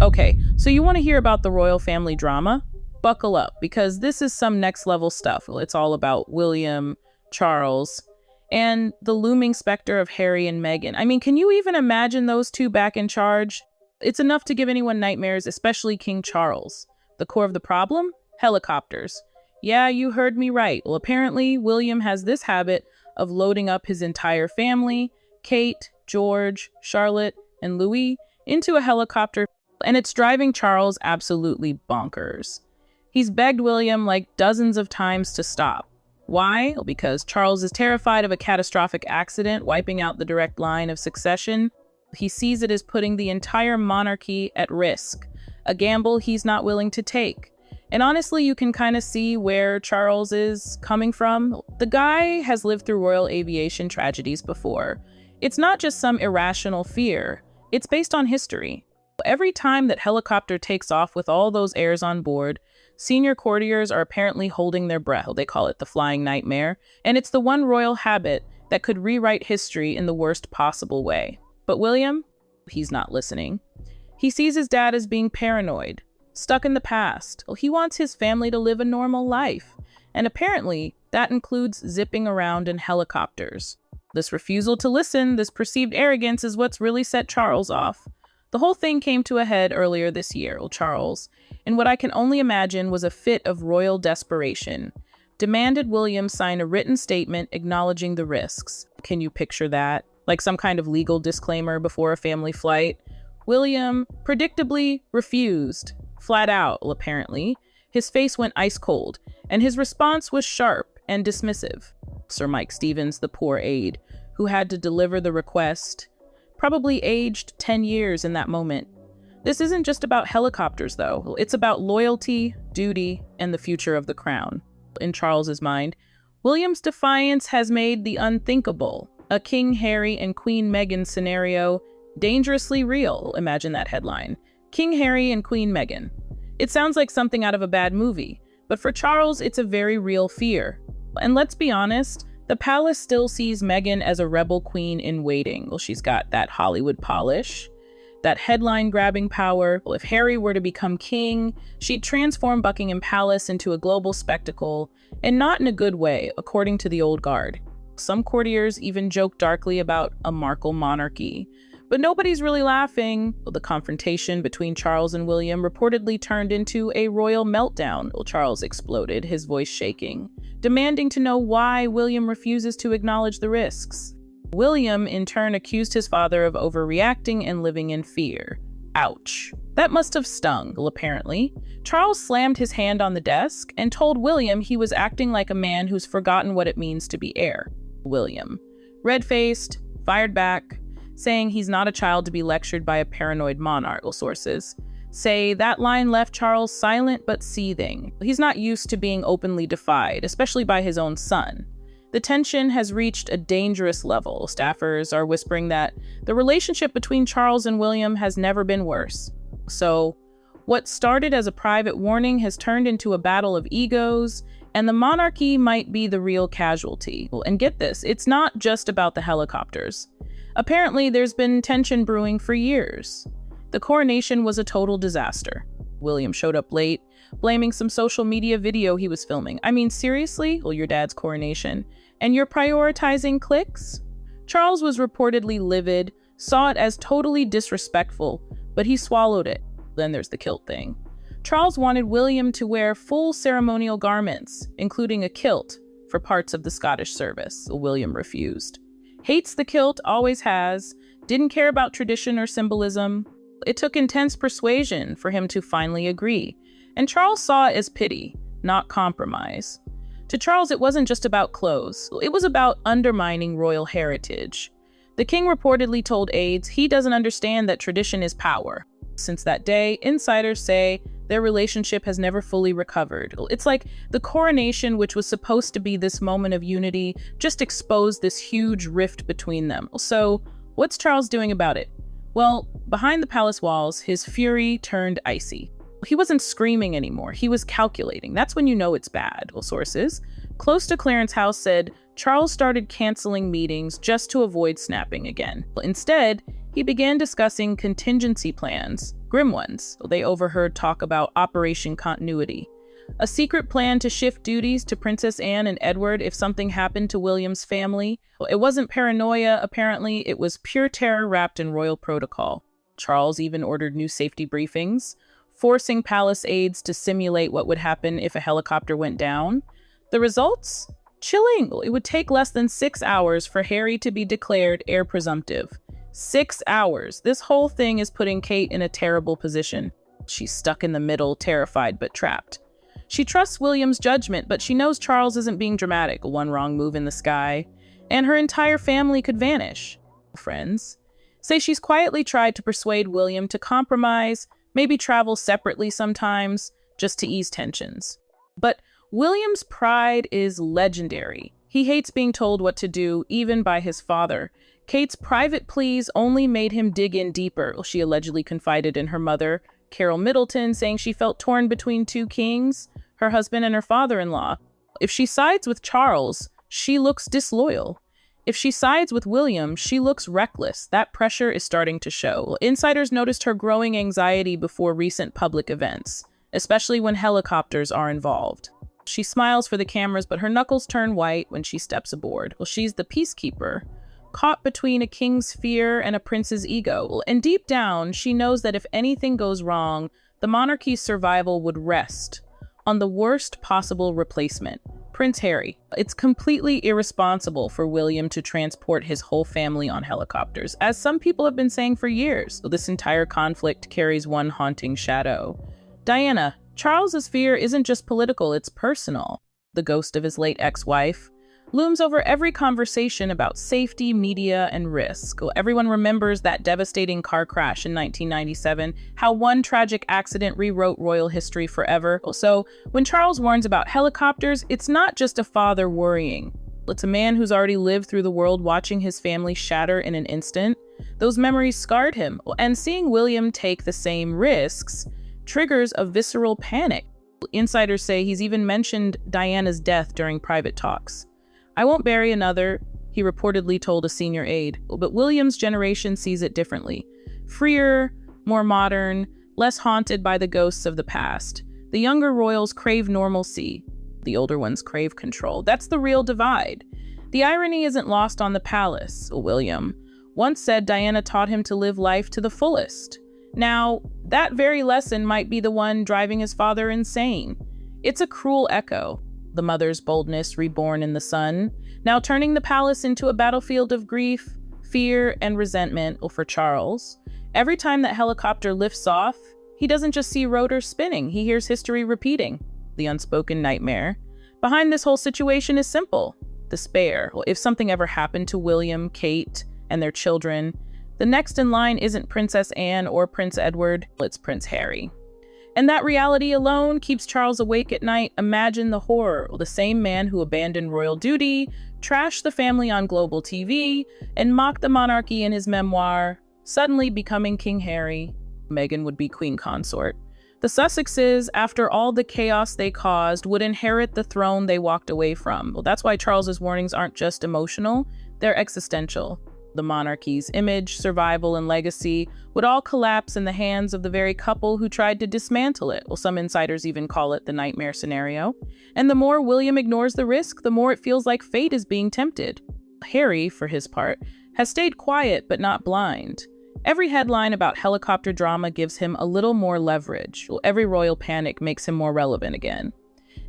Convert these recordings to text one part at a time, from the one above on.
Okay, so you want to hear about the royal family drama? Buckle up, because this is some next level stuff. It's all about William, Charles, and the looming specter of Harry and Meghan. I mean, can you even imagine those two back in charge? It's enough to give anyone nightmares, especially King Charles. The core of the problem? Helicopters. Yeah, you heard me right. Well, apparently, William has this habit of loading up his entire family, Kate, George, Charlotte, and Louis, into a helicopter, and it's driving Charles absolutely bonkers. He's begged William like dozens of times to stop. Why? Well, because Charles is terrified of a catastrophic accident wiping out the direct line of succession. He sees it as putting the entire monarchy at risk, a gamble he's not willing to take. And honestly, you can kind of see where Charles is coming from. The guy has lived through royal aviation tragedies before. It's not just some irrational fear. It's based on history. Every time that helicopter takes off with all those heirs on board, senior courtiers are apparently holding their breath. They call it the flying nightmare. And it's the one royal habit that could rewrite history in the worst possible way. But William, he's not listening. He sees his dad as being paranoid, stuck in the past. Well, he wants his family to live a normal life. And apparently, that includes zipping around in helicopters. This refusal to listen, this perceived arrogance, is what's really set Charles off. The whole thing came to a head earlier this year. Well, Charles, in what I can only imagine was a fit of royal desperation, demanded William sign a written statement acknowledging the risks. Can you picture that? Like some kind of legal disclaimer before a family flight? William predictably refused, flat out, apparently. His face went ice cold, and his response was sharp and dismissive. Sir Mike Stevens, the poor aide, who had to deliver the request, probably aged 10 years in that moment. This isn't just about helicopters, though. It's about loyalty, duty, and the future of the crown. In Charles's mind, William's defiance has made the unthinkable, a King Harry and Queen Meghan scenario, dangerously real. Imagine that headline. King Harry and Queen Meghan. It sounds like something out of a bad movie, but for Charles, it's a very real fear. And let's be honest, the palace still sees Meghan as a rebel queen in waiting. Well, she's got that Hollywood polish, that headline-grabbing power. Well, if Harry were to become king, she'd transform Buckingham Palace into a global spectacle, and not in a good way, according to the old guard. Some courtiers even joke darkly about a Markle monarchy. But nobody's really laughing. Well, the confrontation between Charles and William reportedly turned into a royal meltdown. Well, Charles exploded, his voice shaking, demanding to know why William refuses to acknowledge the risks. William, in turn, accused his father of overreacting and living in fear. Ouch. That must have stung, well, apparently. Charles slammed his hand on the desk and told William he was acting like a man who's forgotten what it means to be heir. William, red-faced, fired back, saying he's not a child to be lectured by a paranoid monarch. Sources say that line left Charles silent but seething. He's not used to being openly defied, especially by his own son. The tension has reached a dangerous level. Staffers are whispering that the relationship between Charles and William has never been worse. So, what started as a private warning has turned into a battle of egos, and the monarchy might be the real casualty. And get this, it's not just about the helicopters. Apparently, there's been tension brewing for years. The coronation was a total disaster. William showed up late, blaming some social media video he was filming. I mean, seriously? Well, your dad's coronation. And you're prioritizing clicks? Charles was reportedly livid, saw it as totally disrespectful, but he swallowed it. Then there's the kilt thing. Charles wanted William to wear full ceremonial garments, including a kilt, for parts of the Scottish service. William refused. Hates the kilt, always has, didn't care about tradition or symbolism. It took intense persuasion for him to finally agree, and Charles saw it as pity, not compromise. To Charles, it wasn't just about clothes. It was about undermining royal heritage. The king reportedly told aides he doesn't understand that tradition is power. Since that day, insiders say their relationship has never fully recovered. It's like the coronation, which was supposed to be this moment of unity, just exposed this huge rift between them. So, what's Charles doing about it? Well, behind the palace walls, his fury turned icy. He wasn't screaming anymore, he was calculating. That's when you know it's bad. Well, sources close to Clarence House said Charles started canceling meetings just to avoid snapping again. Instead, He began discussing contingency plans, grim ones. They overheard talk about Operation Continuity, a secret plan to shift duties to Princess Anne and Edward if something happened to William's family. It wasn't paranoia, apparently, it was pure terror wrapped in royal protocol. Charles even ordered new safety briefings, forcing palace aides to simulate what would happen if a helicopter went down. The results? Chilling. It would take less than 6 hours for Harry to be declared heir presumptive. 6 hours. This whole thing is putting Kate in a terrible position. She's stuck in the middle, terrified but trapped. She trusts William's judgment, but she knows Charles isn't being dramatic. One wrong move in the sky, and her entire family could vanish. Friends say she's quietly tried to persuade William to compromise, maybe travel separately sometimes, just to ease tensions. But William's pride is legendary. He hates being told what to do, even by his father. Kate's private pleas only made him dig in deeper. She allegedly confided in her mother, Carol Middleton, saying she felt torn between two kings, her husband and her father-in-law. If she sides with Charles, she looks disloyal. If she sides with William, she looks reckless. That pressure is starting to show. Insiders noticed her growing anxiety before recent public events, especially when helicopters are involved. She smiles for the cameras, but her knuckles turn white when she steps aboard. She's the peacekeeper, caught between a king's fear and a prince's ego. And deep down, she knows that if anything goes wrong, the monarchy's survival would rest on the worst possible replacement, Prince Harry. It's completely irresponsible for William to transport his whole family on helicopters, as some people have been saying for years. This entire conflict carries one haunting shadow. Diana, Charles's fear isn't just political, it's personal. The ghost of his late ex-wife looms over every conversation about safety, media, and risk. Everyone remembers that devastating car crash in 1997, how one tragic accident rewrote royal history forever. So when Charles warns about helicopters, it's not just a father worrying. It's a man who's already lived through the world, watching his family shatter in an instant. Those memories scarred him, and seeing William take the same risks triggers a visceral panic. Insiders say he's even mentioned Diana's death during private talks. "I won't bury another," he reportedly told a senior aide, but William's generation sees it differently. Freer, more modern, less haunted by the ghosts of the past. The younger royals crave normalcy. The older ones crave control. That's the real divide. The irony isn't lost on the palace. William once said Diana taught him to live life to the fullest. Now, that very lesson might be the one driving his father insane. It's a cruel echo. The mother's boldness reborn in the son, now turning the palace into a battlefield of grief, fear, and resentment for Charles. Every time that helicopter lifts off, he doesn't just see rotors spinning, he hears history repeating. The unspoken nightmare behind this whole situation is simple: despair. If something ever happened to William, Kate, and their children, the next in line isn't Princess Anne or Prince Edward, it's Prince Harry. And that reality alone keeps Charles awake at night. Imagine the horror. The same man who abandoned royal duty, trashed the family on global TV, and mocked the monarchy in his memoir, suddenly becoming King Harry. Meghan would be queen consort. The Sussexes, after all the chaos they caused, would inherit the throne they walked away from. That's why Charles's warnings aren't just emotional, they're existential. The monarchy's image, survival, and legacy would all collapse in the hands of the very couple who tried to dismantle it. Some insiders even call it the nightmare scenario. And the more William ignores the risk, the more it feels like fate is being tempted. Harry, for his part, has stayed quiet but not blind. Every headline about helicopter drama gives him a little more leverage. Every royal panic makes him more relevant again.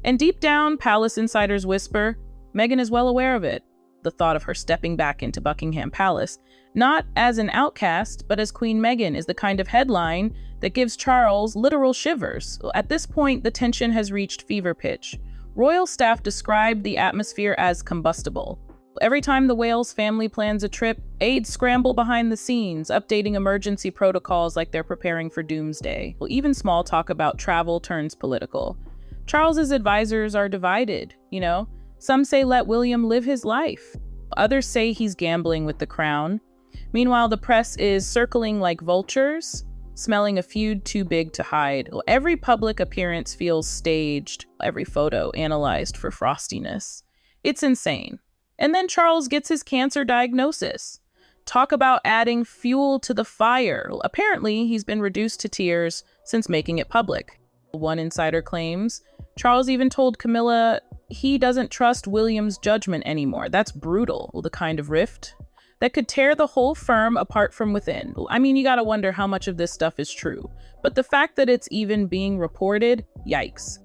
And deep down, palace insiders whisper, Meghan is well aware of it. The thought of her stepping back into Buckingham Palace, not as an outcast, but as Queen Meghan, is the kind of headline that gives Charles literal shivers. At this point, the tension has reached fever pitch. Royal staff described the atmosphere as combustible. Every time the Wales family plans a trip, aides scramble behind the scenes, updating emergency protocols like they're preparing for doomsday. Even small talk about travel turns political. Charles's advisors are divided, Some say let William live his life. Others say he's gambling with the crown. Meanwhile, the press is circling like vultures, smelling a feud too big to hide. Every public appearance feels staged, every photo analyzed for frostiness. It's insane. And then Charles gets his cancer diagnosis. Talk about adding fuel to the fire. Apparently, he's been reduced to tears since making it public. One insider claims Charles even told Camilla he doesn't trust William's judgment anymore. That's brutal, the kind of rift that could tear the whole firm apart from within. I mean, you gotta wonder how much of this stuff is true. But the fact that it's even being reported, yikes.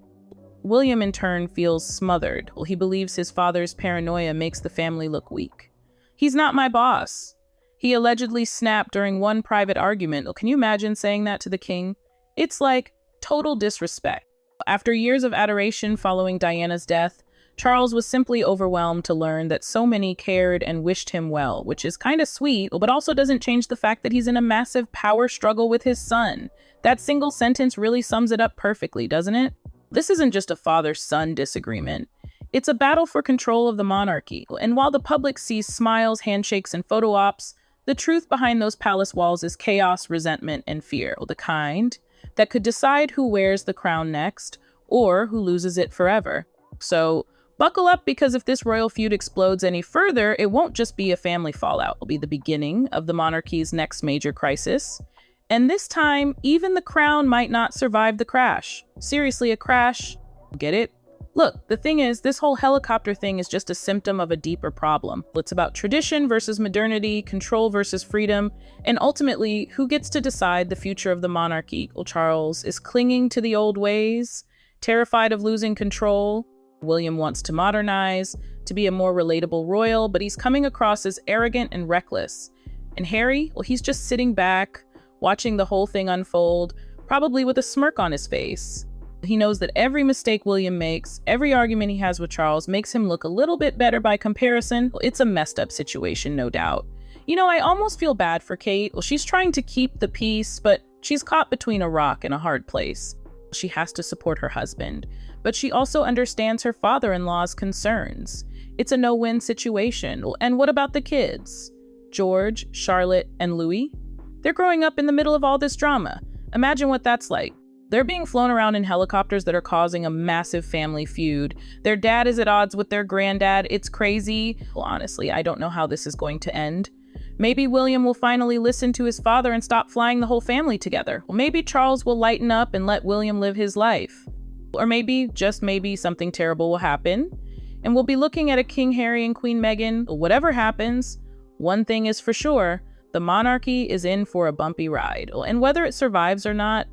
William, in turn, feels smothered. He believes his father's paranoia makes the family look weak. He's not my boss. He allegedly snapped during one private argument. Can you imagine saying that to the king? It's like total disrespect. After years of adoration following Diana's death, Charles was simply overwhelmed to learn that so many cared and wished him well, which is kind of sweet, but also doesn't change the fact that he's in a massive power struggle with his son. That single sentence really sums it up perfectly, doesn't it? This isn't just a father-son disagreement. It's a battle for control of the monarchy. And while the public sees smiles, handshakes, and photo ops, the truth behind those palace walls is chaos, resentment, and fear, the kind that could decide who wears the crown next or who loses it forever. So buckle up, because if this royal feud explodes any further, it won't just be a family fallout. It'll be the beginning of the monarchy's next major crisis. And this time, even the crown might not survive the crash. Seriously, a crash. Get it? Look, the thing is, this whole helicopter thing is just a symptom of a deeper problem. It's about tradition versus modernity, control versus freedom, and ultimately, who gets to decide the future of the monarchy? Well, Charles is clinging to the old ways, terrified of losing control. William wants to modernize, to be a more relatable royal, but he's coming across as arrogant and reckless. And Harry, well, he's just sitting back, watching the whole thing unfold, probably with a smirk on his face. He knows that every mistake William makes, every argument he has with Charles makes him look a little bit better by comparison. Well, it's a messed up situation, no doubt. You know, I almost feel bad for Kate. Well, she's trying to keep the peace, but she's caught between a rock and a hard place. She has to support her husband, but she also understands her father-in-law's concerns. It's a no-win situation. And what about the kids? George, Charlotte, and Louis? They're growing up in the middle of all this drama. Imagine what that's like. They're being flown around in helicopters that are causing a massive family feud. Their dad is at odds with their granddad. It's crazy. Well, honestly, I don't know how this is going to end. Maybe William will finally listen to his father and stop flying the whole family together. Well, maybe Charles will lighten up and let William live his life. Or maybe, just maybe, something terrible will happen, and we'll be looking at a King Harry and Queen Meghan. Whatever happens, one thing is for sure, the monarchy is in for a bumpy ride. And whether it survives or not,